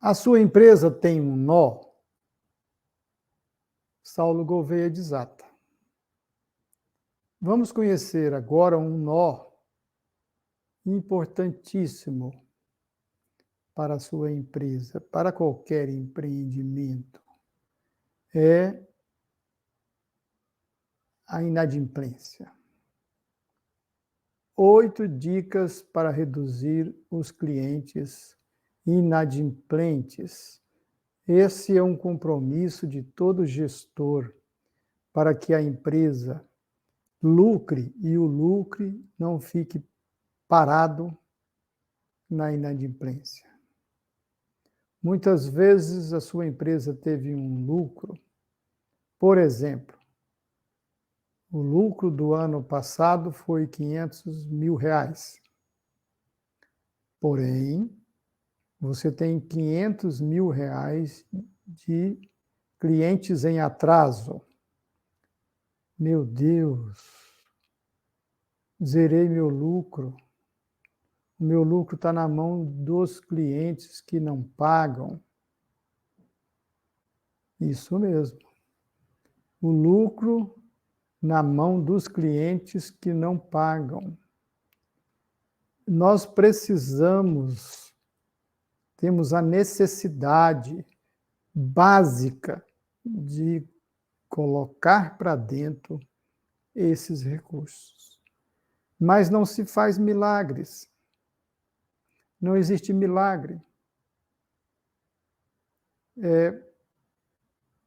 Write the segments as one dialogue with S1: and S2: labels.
S1: A sua empresa tem um nó? Saulo Gouveia desata. Vamos conhecer agora um nó importantíssimo para a sua empresa, para qualquer empreendimento. É a inadimplência. 8 dicas para reduzir os clientes inadimplentes. Esse é um compromisso de todo gestor para que a empresa lucre e o lucre não fique parado na inadimplência. Muitas vezes a sua empresa teve um lucro, por exemplo, o lucro do ano passado foi R$500 mil. Porém, você tem R$500 mil de clientes em atraso. Meu Deus, zerei meu lucro. O meu lucro está na mão dos clientes que não pagam. Isso mesmo. O lucro na mão dos clientes que não pagam. Nós temos a necessidade básica de colocar para dentro esses recursos. Mas não se faz milagres. Não existe milagre. É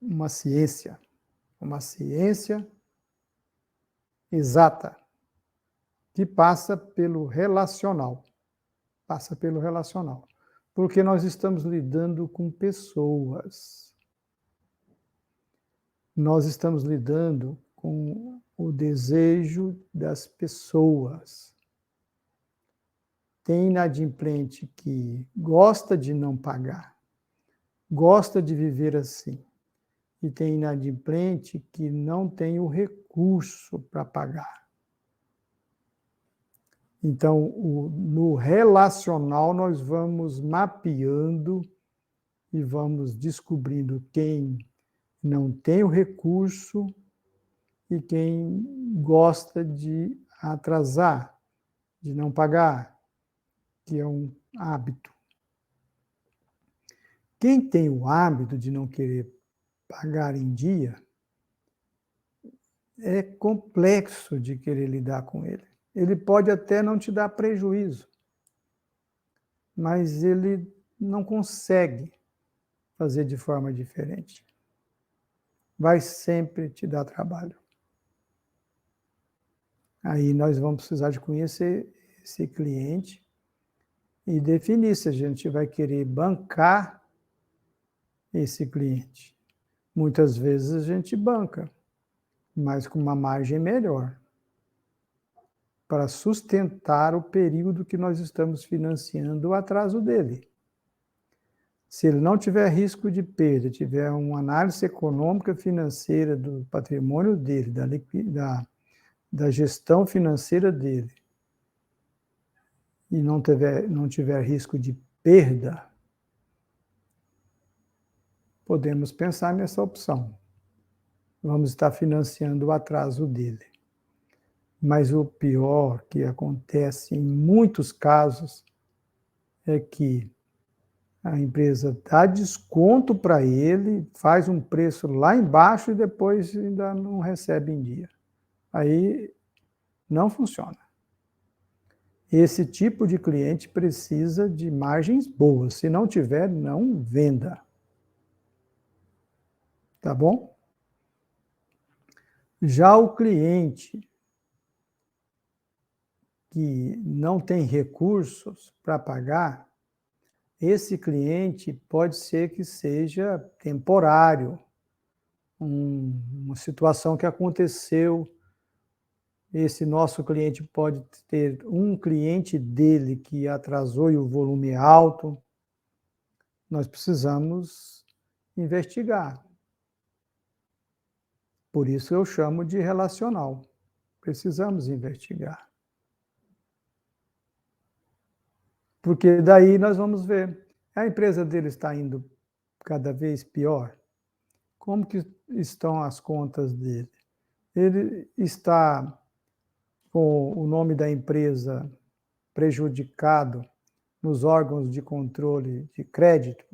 S1: uma ciência exata, que passa pelo relacional. Porque nós estamos lidando com pessoas. Nós estamos lidando com o desejo das pessoas. Tem inadimplente que gosta de não pagar, gosta de viver assim. E tem inadimplente que não tem o recurso para pagar. Então, no relacional, nós vamos mapeando e vamos descobrindo quem não tem o recurso e quem gosta de atrasar, de não pagar, que é um hábito. Quem tem o hábito de não querer pagar em dia, é complexo de querer lidar com ele. Ele pode até não te dar prejuízo, mas ele não consegue fazer de forma diferente. Vai sempre te dar trabalho. Aí nós vamos precisar de conhecer esse cliente e definir se a gente vai querer bancar esse cliente. Muitas vezes a gente banca, mas com uma margem melhor, para sustentar o período que nós estamos financiando o atraso dele. Se ele não tiver risco de perda, tiver uma análise econômica financeira do patrimônio dele, da gestão financeira dele, e não tiver risco de perda, podemos pensar nessa opção. Vamos estar financiando o atraso dele. Mas o pior que acontece em muitos casos é que a empresa dá desconto para ele, faz um preço lá embaixo e depois ainda não recebe em dia. Aí não funciona. Esse tipo de cliente precisa de margens boas. Se não tiver, não venda. Tá bom? Já o cliente que não tem recursos para pagar, esse cliente pode ser que seja temporário, uma situação que aconteceu. Esse nosso cliente pode ter um cliente dele que atrasou e o volume é alto. Nós precisamos investigar. Por isso eu chamo de relacional. Precisamos investigar. Porque daí nós vamos ver. A empresa dele está indo cada vez pior? Como que estão as contas dele? Ele está com o nome da empresa prejudicado nos órgãos de controle de crédito?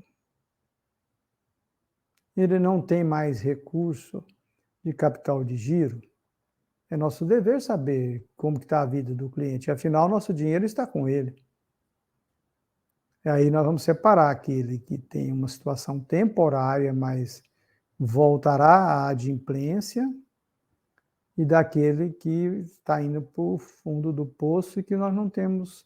S1: Ele não tem mais recurso de capital de giro? É nosso dever saber como está a vida do cliente, afinal, nosso dinheiro está com ele. E aí nós vamos separar aquele que tem uma situação temporária, mas voltará à adimplência, e daquele que está indo para o fundo do poço e que nós não temos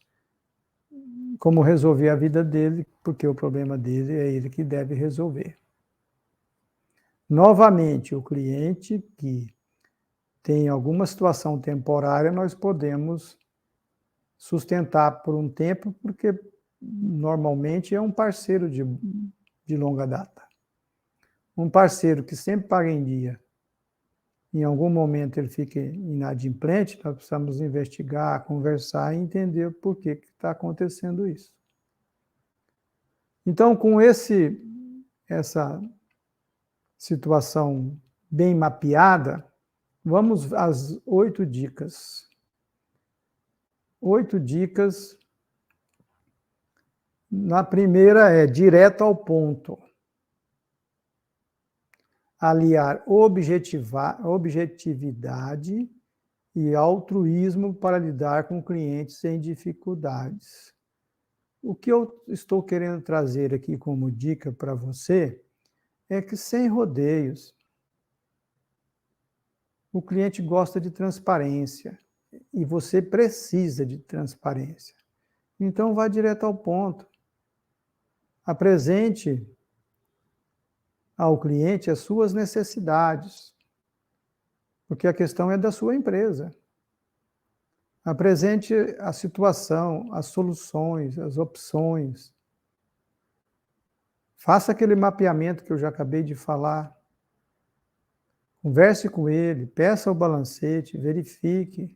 S1: como resolver a vida dele, porque o problema dele é ele que deve resolver. Novamente, o cliente que tem alguma situação temporária, nós podemos sustentar por um tempo, porque normalmente é um parceiro de longa data. Um parceiro que sempre paga em dia, em algum momento ele fica inadimplente, nós precisamos investigar, conversar e entender por que está acontecendo isso. Então, com essa situação bem mapeada, vamos às 8 dicas. 8 dicas. Na primeira é direto ao ponto. Aliar objetividade e altruísmo para lidar com clientes em dificuldades. O que eu estou querendo trazer aqui como dica para você é que, sem rodeios, o cliente gosta de transparência e você precisa de transparência. Então, vá direto ao ponto. Apresente ao cliente as suas necessidades, porque a questão é da sua empresa. Apresente a situação, as soluções, as opções. Faça aquele mapeamento que eu já acabei de falar. Converse com ele, peça o balancete, verifique.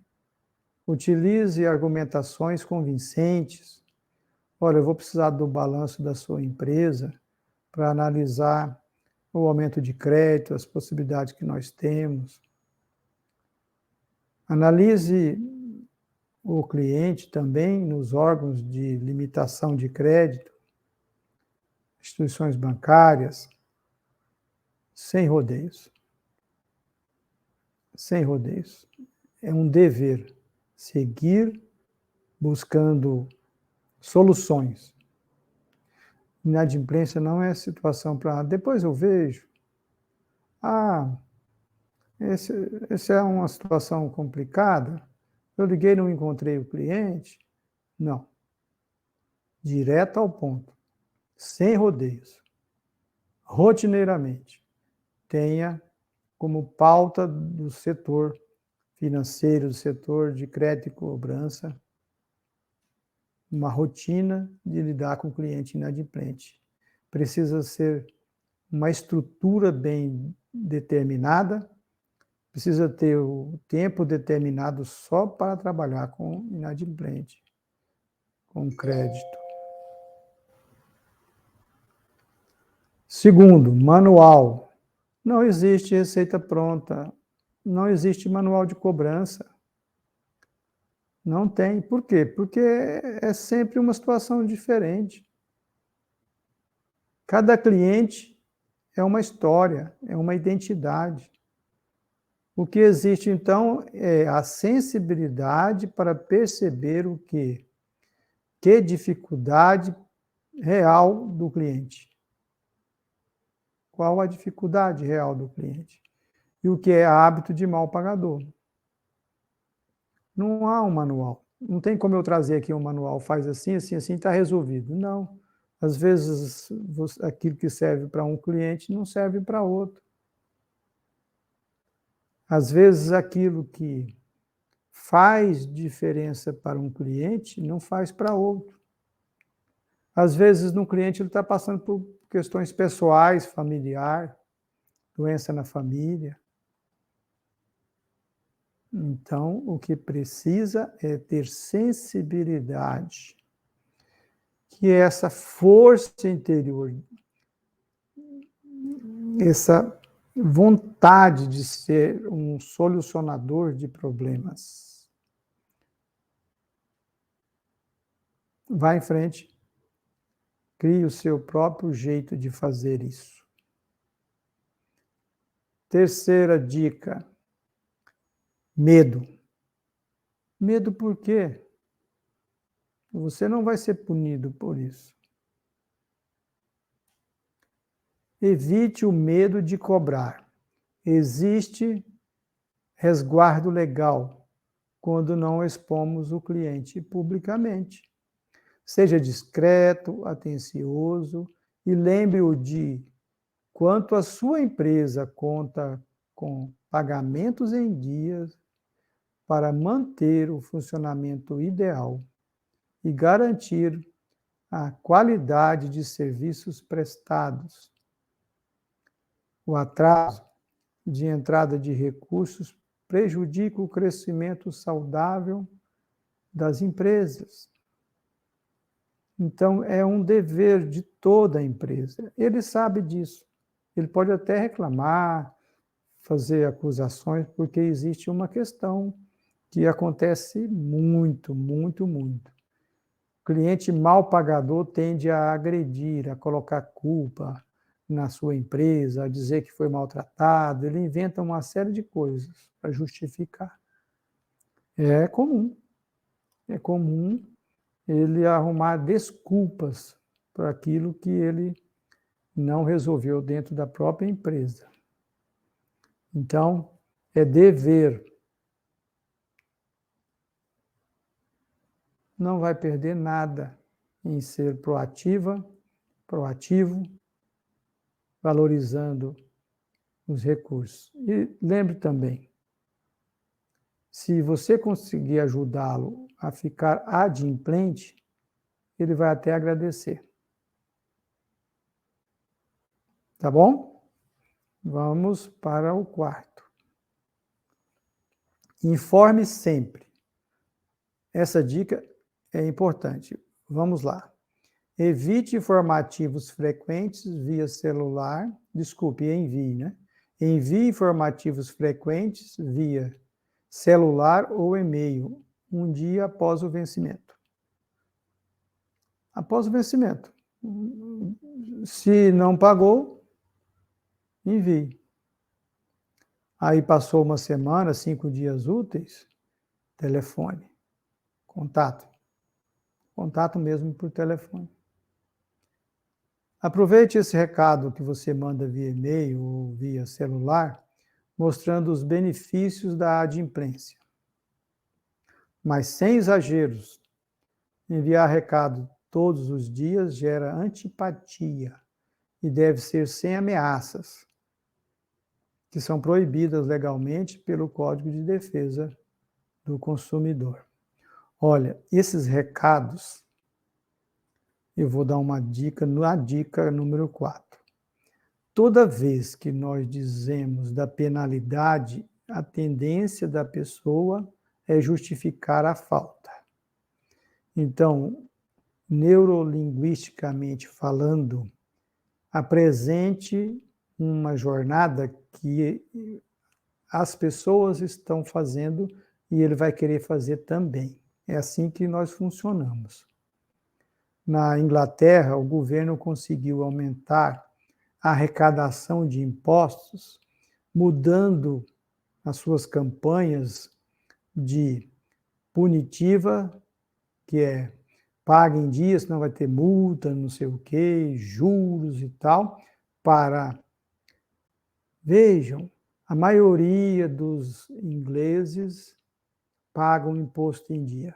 S1: Utilize argumentações convincentes. Olha, eu vou precisar do balanço da sua empresa para analisar o aumento de crédito, as possibilidades que nós temos. Analise o cliente também nos órgãos de limitação de crédito, instituições bancárias, sem rodeios. Sem rodeios. É um dever seguir buscando soluções. Inadimplência não é situação para depois eu vejo. Essa é uma situação complicada. Eu liguei e não encontrei o cliente. Não. Direto ao ponto. Sem rodeios. Rotineiramente. Tenha como pauta do setor financeiro, do setor de crédito e cobrança, uma rotina de lidar com o cliente inadimplente. Precisa ser uma estrutura bem determinada, precisa ter o tempo determinado só para trabalhar com inadimplente, com crédito. Segundo, manual. Não existe receita pronta, não existe manual de cobrança. Não tem. Por quê? Porque é sempre uma situação diferente. Cada cliente é uma história, é uma identidade. O que existe, então, é a sensibilidade para perceber o quê? Que dificuldade real do cliente. Qual a dificuldade real do cliente? E o que é hábito de mal pagador. Não há um manual. Não tem como eu trazer aqui um manual, faz assim, assim, assim, está resolvido. Não. Às vezes, aquilo que serve para um cliente não serve para outro. Às vezes, aquilo que faz diferença para um cliente não faz para outro. Às vezes, no cliente, ele está passando por questões pessoais, familiar, doença na família. Então, o que precisa é ter sensibilidade, que é essa força interior, essa vontade de ser um solucionador de problemas. Vá em frente, crie o seu próprio jeito de fazer isso. Terceira dica: medo. Medo por quê? Você não vai ser punido por isso. Evite o medo de cobrar. Existe resguardo legal quando não expomos o cliente publicamente. Seja discreto, atencioso e lembre-o de quanto a sua empresa conta com pagamentos em dias para manter o funcionamento ideal e garantir a qualidade de serviços prestados. O atraso de entrada de recursos prejudica o crescimento saudável das empresas. Então, é um dever de toda a empresa. Ele sabe disso. Ele pode até reclamar, fazer acusações, porque existe uma questão que acontece muito, muito, muito. O cliente mal pagador tende a agredir, a colocar culpa na sua empresa, a dizer que foi maltratado, ele inventa uma série de coisas para justificar. É comum ele arrumar desculpas para aquilo que ele não resolveu dentro da própria empresa. Então, é dever. Não vai perder nada em ser proativo, valorizando os recursos. E lembre também, se você conseguir ajudá-lo a ficar adimplente, ele vai até agradecer. Tá bom? Vamos para o quarto. Informe sempre. Essa dica é importante. Vamos lá. Evite informativos frequentes via celular. Desculpe, envie, né? Envie informativos frequentes via celular ou e-mail, um dia após o vencimento. Após o vencimento. Se não pagou, envie. Aí passou uma semana, 5 dias úteis, telefone, contato. Contato mesmo por telefone. Aproveite esse recado que você manda via e-mail ou via celular, mostrando os benefícios da adimplência. Mas sem exageros. Enviar recado todos os dias gera antipatia e deve ser sem ameaças, que são proibidas legalmente pelo Código de Defesa do Consumidor. Olha, esses recados, eu vou dar uma dica, na dica número 4. Toda vez que nós dizemos da penalidade, a tendência da pessoa é justificar a falta. Então, neurolinguisticamente falando, apresente uma jornada que as pessoas estão fazendo e ele vai querer fazer também. É assim que nós funcionamos. Na Inglaterra, o governo conseguiu aumentar a arrecadação de impostos, mudando as suas campanhas de punitiva, que é pague em dia, senão vai ter multa, não sei o quê, juros e tal, para... Vejam, a maioria dos ingleses pagam imposto em dia.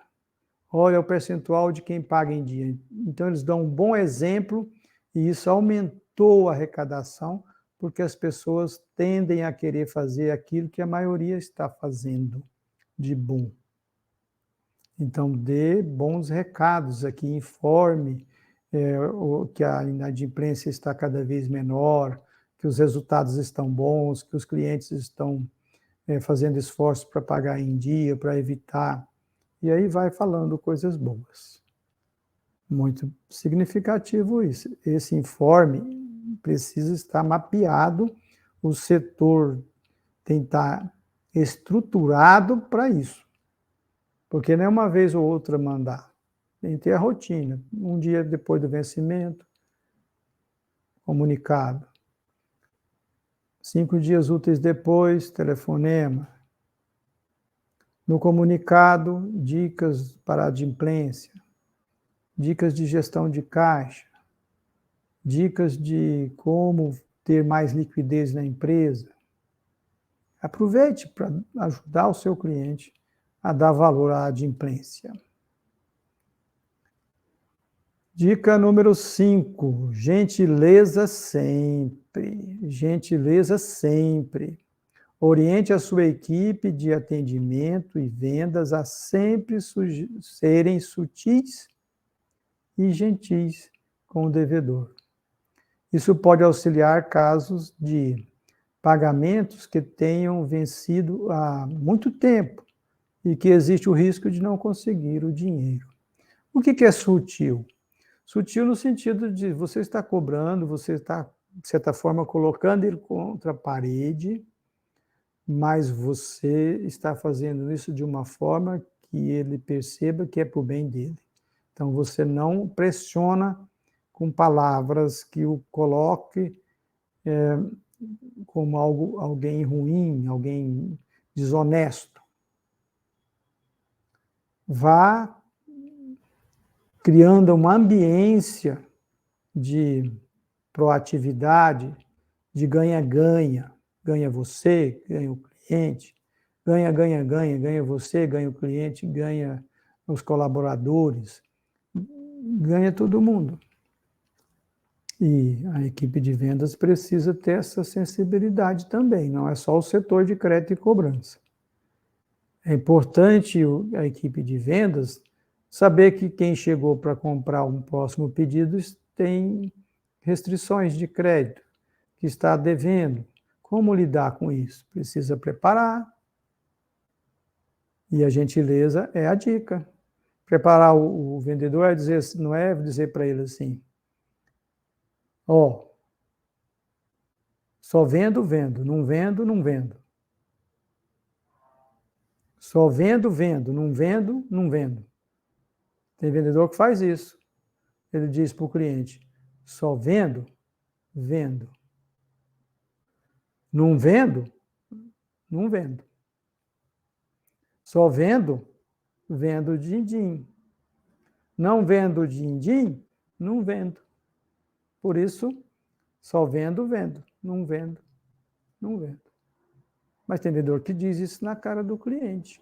S1: Olha o percentual de quem paga em dia. Então, eles dão um bom exemplo e isso aumentou a arrecadação, porque as pessoas tendem a querer fazer aquilo que a maioria está fazendo de bom. Então, dê bons recados aqui, informe que a inadimplência está cada vez menor, que os resultados estão bons, que os clientes estão fazendo esforço para pagar em dia, para evitar. E aí vai falando coisas boas. Muito significativo isso. Esse informe precisa estar mapeado, o setor tem que estar estruturado para isso, porque não é uma vez ou outra mandar, tem que ter a rotina, um dia depois do vencimento, comunicado, 5 dias úteis depois, telefonema, no comunicado, dicas para adimplência, dicas de gestão de caixa, dicas de como ter mais liquidez na empresa. Aproveite para ajudar o seu cliente a dar valor à adimplência. Dica número 5, gentileza sempre. Gentileza sempre. Oriente a sua equipe de atendimento e vendas a sempre serem sutis e gentis com o devedor. Isso pode auxiliar casos de pagamentos que tenham vencido há muito tempo e que existe o risco de não conseguir o dinheiro. O que é sutil? Sutil no sentido de você está cobrando, você está, de certa forma, colocando ele contra a parede, mas você está fazendo isso de uma forma que ele perceba que é para o bem dele. Então, você não pressiona com palavras que o coloque como alguém ruim, alguém desonesto. Vá criando uma ambiência de proatividade, de ganha-ganha. Ganha você, ganha o cliente, ganha você, ganha o cliente, ganha os colaboradores, ganha todo mundo. E a equipe de vendas precisa ter essa sensibilidade também, não é só o setor de crédito e cobrança. É importante a equipe de vendas saber que quem chegou para comprar um próximo pedido tem restrições de crédito, que está devendo. Como lidar com isso? Precisa preparar. E a gentileza é a dica. Preparar o vendedor é dizer, não é dizer para ele assim, só vendo, não vendo, não vendo. Só vendo, não vendo, não vendo. Tem vendedor que faz isso. Ele diz para o cliente, só vendo. Não vendo, não vendo. Só vendo din-din. Não vendo din-din, não vendo. Por isso, só vendo, não vendo, não vendo. Mas tem vendedor que diz isso na cara do cliente.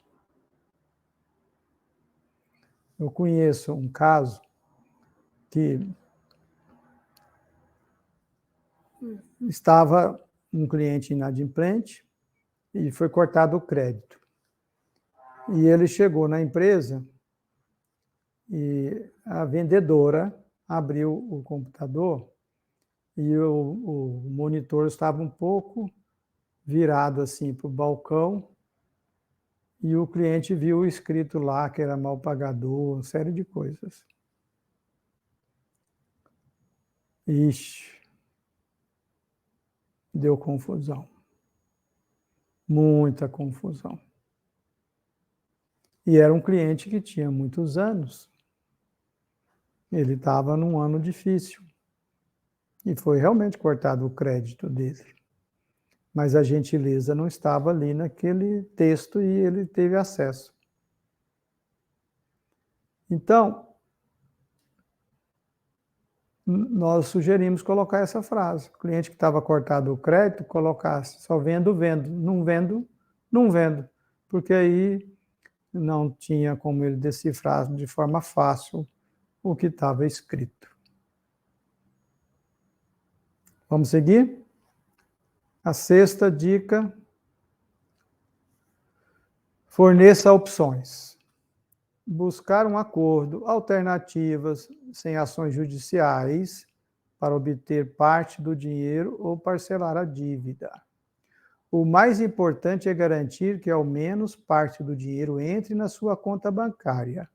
S1: Eu conheço um caso que estava um cliente inadimplente e foi cortado o crédito. E ele chegou na empresa e a vendedora abriu o computador e o monitor estava um pouco virado assim para o balcão e o cliente viu escrito lá que era mal pagador, uma série de coisas. Ixi, deu confusão. Muita confusão. E era um cliente que tinha muitos anos. Ele estava num ano difícil. E foi realmente cortado o crédito dele. Mas a gentileza não estava ali naquele texto e ele teve acesso. Então, nós sugerimos colocar essa frase. O cliente que estava cortado o crédito, colocasse só vendo, não vendo, não vendo. Porque aí não tinha como ele decifrar de forma fácil o que estava escrito. Vamos seguir? A sexta dica: forneça opções. Buscar um acordo, alternativas sem ações judiciais para obter parte do dinheiro ou parcelar a dívida. O mais importante é garantir que ao menos parte do dinheiro entre na sua conta bancária.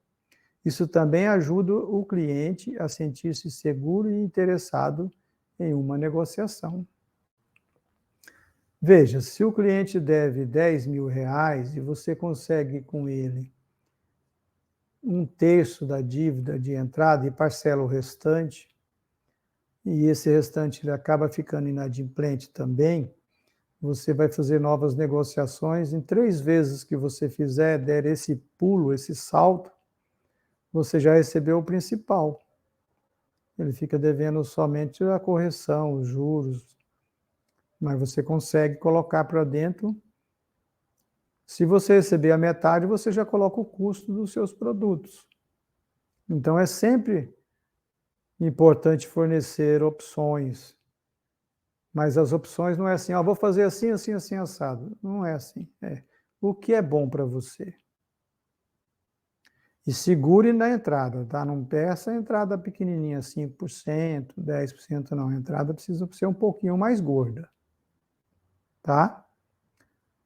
S1: Isso também ajuda o cliente a sentir-se seguro e interessado em uma negociação. Veja, se o cliente deve R$ 10.000 e você consegue com ele 1/3 da dívida de entrada e parcela o restante, e esse restante ele acaba ficando inadimplente também, você vai fazer novas negociações. Em 3 vezes que você fizer, der esse pulo, esse salto, você já recebeu o principal. Ele fica devendo somente a correção, os juros, mas você consegue colocar para dentro. Se você receber a metade, você já coloca o custo dos seus produtos. Então é sempre importante fornecer opções, mas as opções não é assim, vou fazer assim, assim, assim, assado. Não é assim. O que é bom para você. E segure na entrada, tá? Não peça a entrada pequenininha, 5%, 10%, não. A entrada precisa ser um pouquinho mais gorda, tá?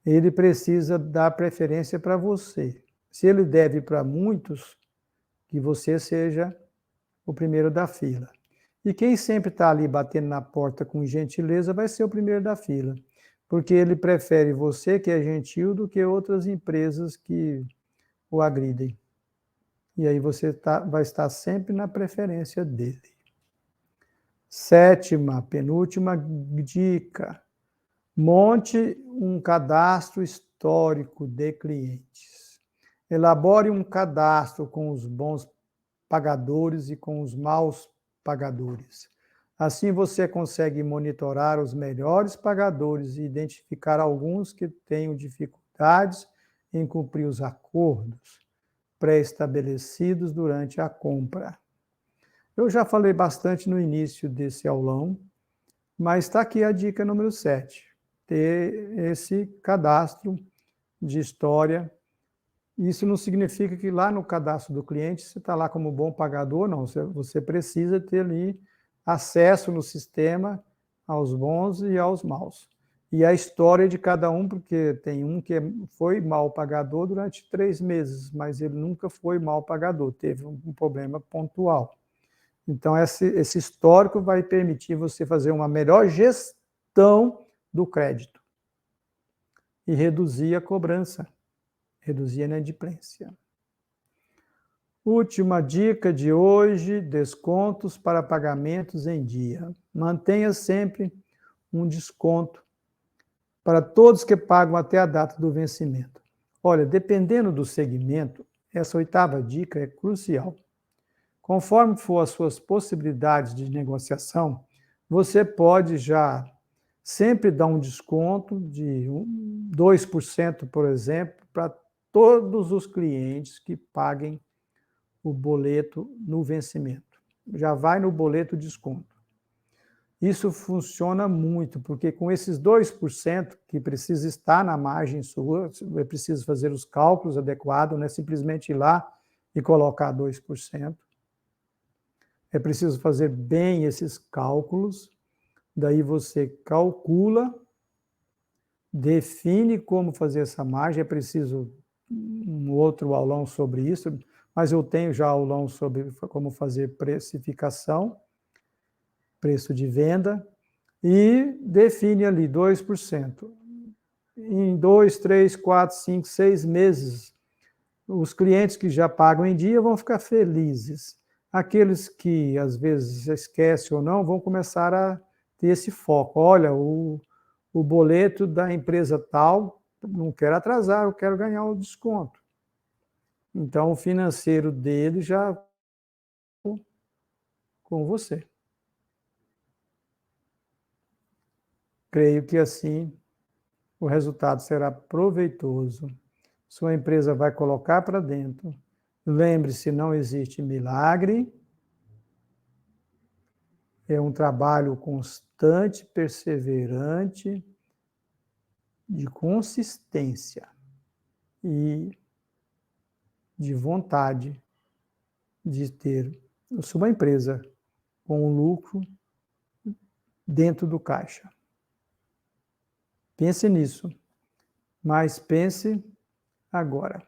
S1: Ele precisa dar preferência para você. Se ele deve para muitos, que você seja o primeiro da fila. E quem sempre está ali batendo na porta com gentileza vai ser o primeiro da fila, porque ele prefere você, que é gentil, do que outras empresas que o agridem. E aí você vai estar sempre na preferência dele. 7ª, penúltima dica: monte um cadastro histórico de clientes. Elabore um cadastro com os bons pagadores e com os maus pagadores. Assim você consegue monitorar os melhores pagadores e identificar alguns que tenham dificuldades em cumprir os acordos pré-estabelecidos durante a compra. Eu já falei bastante no início desse aulão, mas está aqui a dica número 7, ter esse cadastro de história. Isso não significa que lá no cadastro do cliente você está lá como bom pagador, não. Você precisa ter ali acesso no sistema aos bons e aos maus. E a história de cada um, porque tem um que foi mal pagador durante 3 meses, mas ele nunca foi mal pagador, teve um problema pontual. Então, esse histórico vai permitir você fazer uma melhor gestão do crédito e reduzir a cobrança, reduzir a inadimplência. Última dica de hoje: descontos para pagamentos em dia. Mantenha sempre um desconto para todos que pagam até a data do vencimento. Olha, dependendo do segmento, essa 8ª dica é crucial. Conforme for as suas possibilidades de negociação, você pode já sempre dar um desconto de 2%, por exemplo, para todos os clientes que paguem o boleto no vencimento. Já vai no boleto desconto. Isso funciona muito, porque com esses 2% que precisa estar na margem sua, é preciso fazer os cálculos adequados, não é simplesmente ir lá e colocar 2%. É preciso fazer bem esses cálculos, daí você calcula, define como fazer essa margem, é preciso um outro aulão sobre isso, mas eu tenho já aulão sobre como fazer precificação, preço de venda, e define ali 2%. Em 2, 3, 4, 5, 6 meses, os clientes que já pagam em dia vão ficar felizes. Aqueles que às vezes esquecem ou não vão começar a ter esse foco. Olha, o boleto da empresa tal, não quero atrasar, eu quero ganhar o desconto. Então, o financeiro dele já com você. Creio que assim o resultado será proveitoso. Sua empresa vai colocar para dentro. Lembre-se, não existe milagre. É um trabalho constante, perseverante, de consistência e de vontade de ter a sua empresa com um lucro dentro do caixa. Pense nisso, mas pense agora.